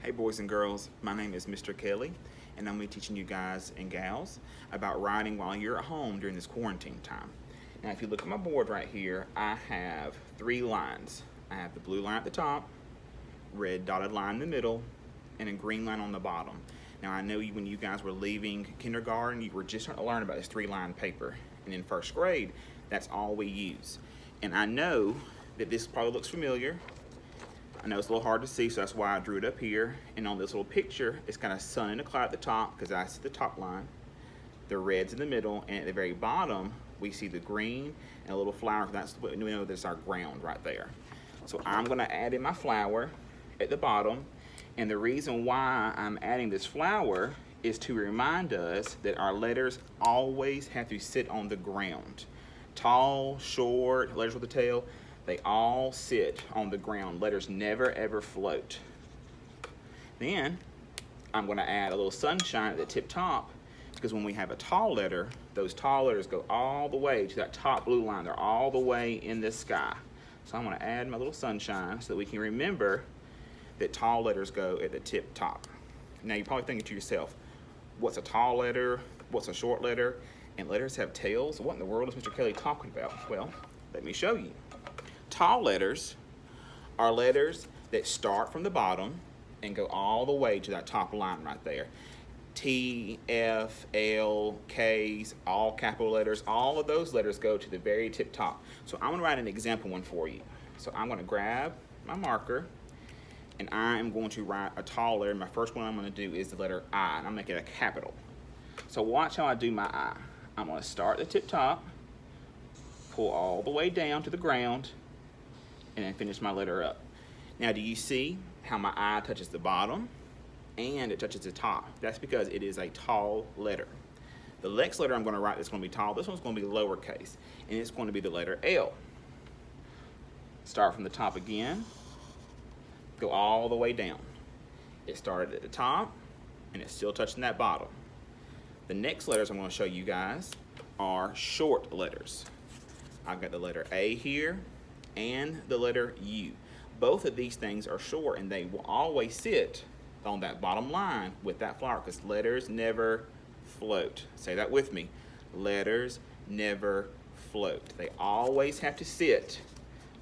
Hey boys and girls, my name is Mr. Kelly, and I'm going to be teaching you guys and gals about writing while you're at home during this quarantine time. Now if you look at my board right here, I have 3 lines. I have the blue line at the top, red dotted line in the middle, and a green line on the bottom. Now I know when you guys were leaving kindergarten, you were just starting to learn about this 3-line paper, and in first grade, that's all we use. And I know that this probably looks familiar. I know it's a little hard to see, so that's why I drew it up here. And on this little picture, it's got a sun and a cloud at the top, because that's the top line. The red's in the middle, and at the very bottom, we see the green and a little flower. That's what we know, that's our ground right there. So I'm gonna add in my flower at the bottom. And the reason why I'm adding this flower is to remind us that our letters always have to sit on the ground. Tall, short, letters with a tail, they all sit on the ground. Letters never ever float. Then I'm going to add a little sunshine at the tip top, because when we have a tall letter, those tall letters go all the way to that top blue line. They're all the way in the sky. So I'm going to add my little sunshine so that we can remember that tall letters go at the tip top. Now you're probably thinking to yourself, what's a tall letter? What's a short letter? And letters have tails? What in the world is Mr. Kelly talking about? Well, let me show you. Tall letters are letters that start from the bottom and go all the way to that top line right there. T, F, L, K's, all capital letters, all of those letters go to the very tip top. So I'm gonna write an example one for you. So I'm gonna grab my marker and I am going to write a tall letter. My first one I'm gonna do is the letter I, and I'm making it a capital. So watch how I do my I. I'm gonna start at the tip top, pull all the way down to the ground, and then finish my letter up. Now, do you see how my I touches the bottom and it touches the top? That's because it is a tall letter. The next letter I'm going to write that's going to be tall, this one's going to be lowercase, and it's going to be the letter L. Start from the top again, go all the way down. It started at the top, and it's still touching that bottom. The next letters I'm going to show you guys are short letters. I've got the letter A here, and the letter U. Both of these things are short, and they will always sit on that bottom line with that flower, because letters never float. Say that with me. Letters never float. They always have to sit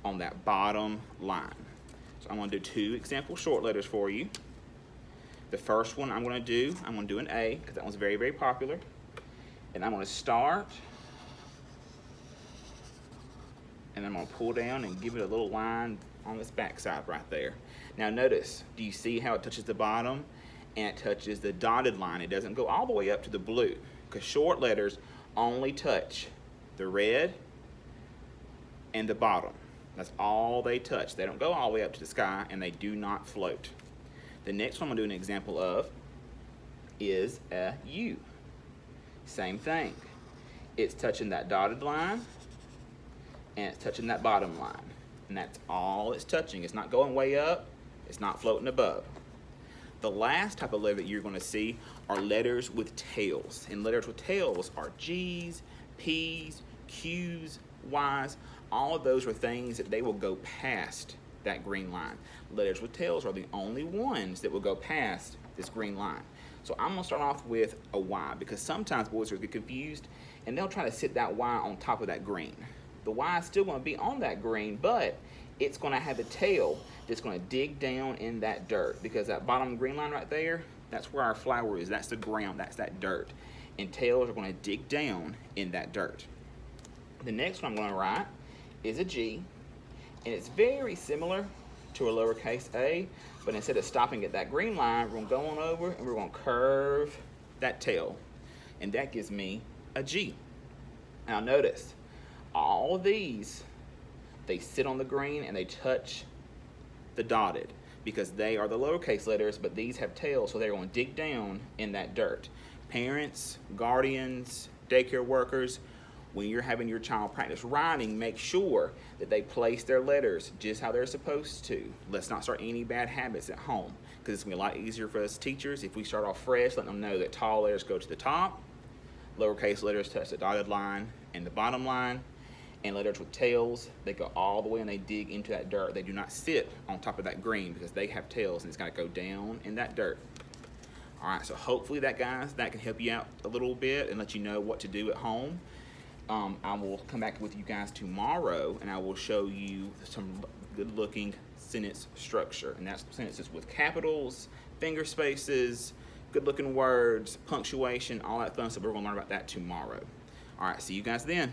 on that bottom line. So I'm going to do 2 example short letters for you. The first one I'm going to do an A, because that one's very, very popular. And I'm going to start, and I'm going to pull down and give it a little line on this backside right there. Now notice, do you see how it touches the bottom and it touches the dotted line? It doesn't go all the way up to the blue, because short letters only touch the red and the bottom. That's all they touch. They don't go all the way up to the sky, and they do not float. The next one I'm going to do an example of is a U. Same thing. It's touching that dotted line, and it's touching that bottom line. And that's all it's touching. It's not going way up. It's not floating above. The last type of letter that you're going to see are letters with tails. And letters with tails are G's, P's, Q's, Y's. All of those are things that they will go past that green line. Letters with tails are the only ones that will go past this green line. So I'm going to start off with a Y, because sometimes boys will get confused and they'll try to sit that Y on top of that green. The Y is still going to be on that green, but it's going to have a tail that's going to dig down in that dirt, because that bottom green line right there, that's where our flower is. That's the ground. That's that dirt. And tails are going to dig down in that dirt. The next one I'm going to write is a G, and it's very similar to a lowercase a, but instead of stopping at that green line, we're going to go on over and we're going to curve that tail, and that gives me a G. Now notice, all of these, they sit on the green and they touch the dotted, because they are the lowercase letters, but these have tails, so they're going to dig down in that dirt. Parents, guardians, daycare workers, when you're having your child practice writing, make sure that they place their letters just how they're supposed to. Let's not start any bad habits at home, because it's going to be a lot easier for us teachers if we start off fresh, letting them know that tall letters go to the top, lowercase letters touch the dotted line and the bottom line, And letters with tails, they go all the way and they dig into that dirt. They do not sit on top of that green because they have tails and it's got to go down in that dirt. All right, so hopefully that, guys, that can help you out a little bit and let you know what to do at home. I will come back with you guys tomorrow and I will show you some good looking sentence structure. And that's sentences with capitals, finger spaces, good looking words, punctuation, all that fun stuff. We're gonna learn about that tomorrow. All right, see you guys then.